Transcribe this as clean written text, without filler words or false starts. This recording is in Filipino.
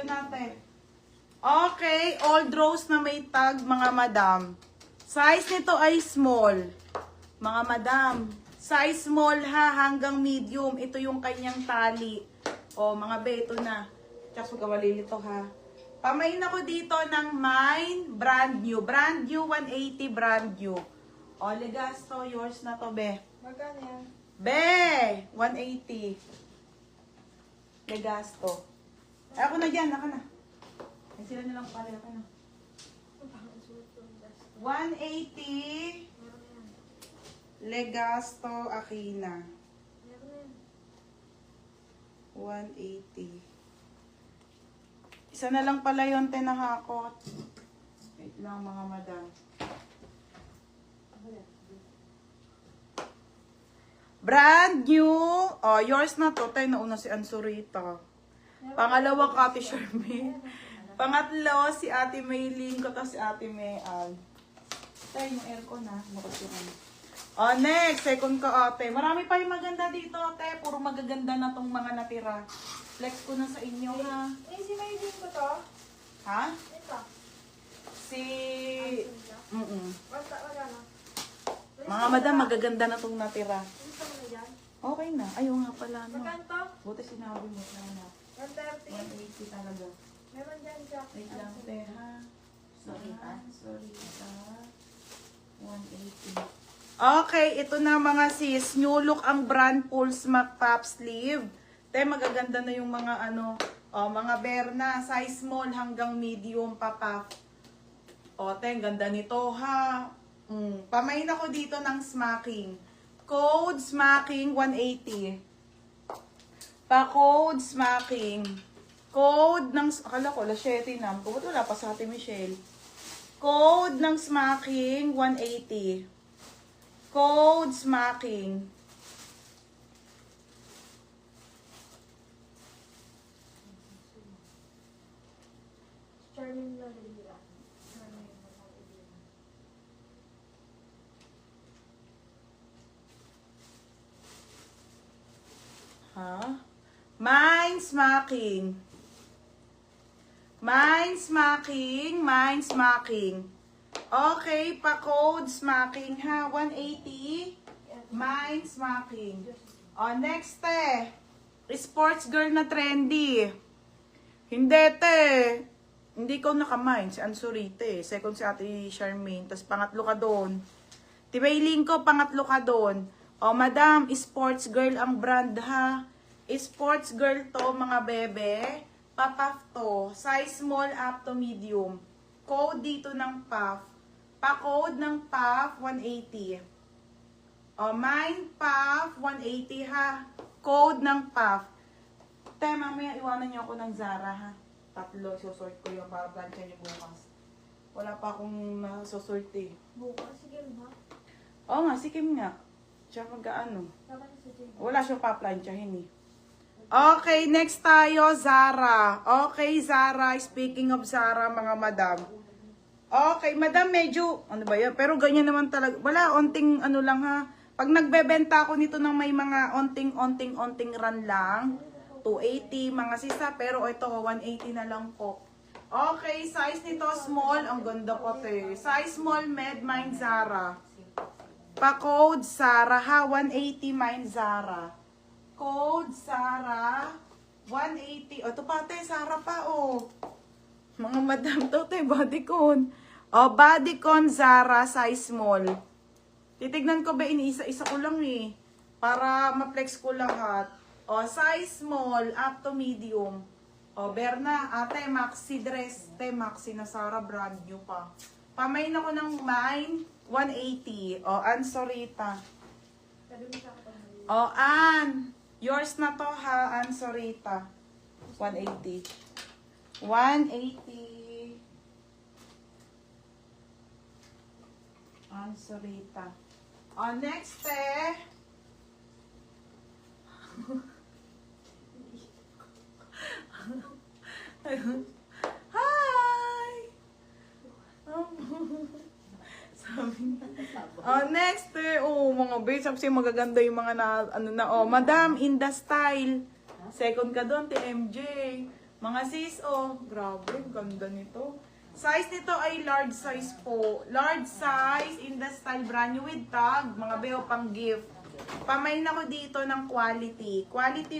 Ito natin. Okay, old rose na may tag, mga madam. Size nito ay small. Mga madam, size small ha, hanggang medium. Ito yung kanyang tali. O, mga beto na. Tsaka magkawalili to ha. Pamain ako dito ng mine, brand new. Brand new, 180 brand new. O, Legasto, yours na to, be. Magkano yan? Be, 180. Legasto. Ay, ako na dyan, ako na. Ay, sila na lang pala, ako na. 180. Legasto Aquina. 180. Isa na lang pala yung tinahakot. Wait lang mga madam. Brand new. Oh, yours na to. Tayo nauna si Ansurita. Pangalawa, Ate Charmaine. Pangatlo, si Ate Maylin ko. Tapos si Ate Mayan. Tayo yung aircon ha. Bakit yung ano. Oh, next. Second ka, ate. Marami pa yung maganda dito, ate. Puro magaganda na tong mga natira. Flex ko na sa inyo, ha? Eh, si Maylin ko to. Ha? Ito. Si... Basta, magkano? Mga madam, magaganda na tong natira. Gusto mo na dyan? Okay na. Ayaw nga pala, no? Magkano to? Buti sinabi mo na. 130. 180 talaga. Meron dyan siya. Wait lang, te, ha? Sorry, ha? Sorry, ha? 180. Okay, ito na mga sis. New look ang brand Pulse Mac Pop Sleeve. Te, magaganda na yung mga ano, mga Berna. Size small hanggang medium pa puff. O, te, ganda nito ha. Pamain ako dito ng smacking. Code smacking 180. Pa-code smacking. Code ng, akala ko, alas 7 na. Ba't wala pa sa Ate Michelle? Code ng smacking 180. Code smacking. Charming na nila. Ha? Mind smacking. Mind smacking. Mind smacking. Okay, pa-code smacking ha. 180. Mind smacking. O, next sports girl na trendy. Hindi te. Hindi ko naka-mind. Si Ansurite. Second si Ate Charmaine. Tapos pangatlo ka doon. Tibailing ko, pangatlo ka doon. O, madam, sports girl ang brand ha. Sports girl to mga bebe. Papaf to. Size small up to medium. Code dito ng puff. Pa-code ng puff, 180. O, mine puff, 180 ha. Code ng puff. Te, mamaya iwanan niyo ako ng Zara ha. Tatlo, susort ko yung para plancha niyo bukas. Wala pa akong nasusort eh. Bukas, sige ba? Oo nga, sikim nga. Siya mag-ano. Tama na sa Jane. Wala siyang pa-planchahin eh. Okay, next tayo, Zara. Okay, Zara. Speaking of Zara, mga madam. Okay, madam, medyo, ano ba yan? Pero ganyan naman talaga. Wala, onting ano lang ha. Pag nagbebenta ako nito ng may mga onting run lang, 280, mga sisa. Pero ito, 180 na lang po. Okay, size nito small. Ang ganda po te. Size small, med, mine, Zara. Pa-code, Zara ha. 180, mine, Zara. Code, Zara. 180. O, ito pa te, Zara pa, oh. Mga madam to, te, bodycon. O, bodycon Zara, size small. Titignan ko ba, iniisa-isa ko lang eh. Para ma-flex ko lahat. O, size small, up to medium. O, Berna, ate, maxi dress. Te, maxi na Zara, brand new pa. Pamain ako ng mine, 180. O, Ansorita. O, Ann. Yours na to ha, Ansorita. 180. 180. Ansorita. O, next Hi! Sabi na. Next mga babes, sabi magaganda yung mga na, ano na, madam, in the style. Second ka doon, TMJ. Mga sis, oh, grabe, ganda nito. Size nito ay large size po. Large size in the style brand new with tag. Mga beo pang gift. Pamain ako dito ng quality. Quality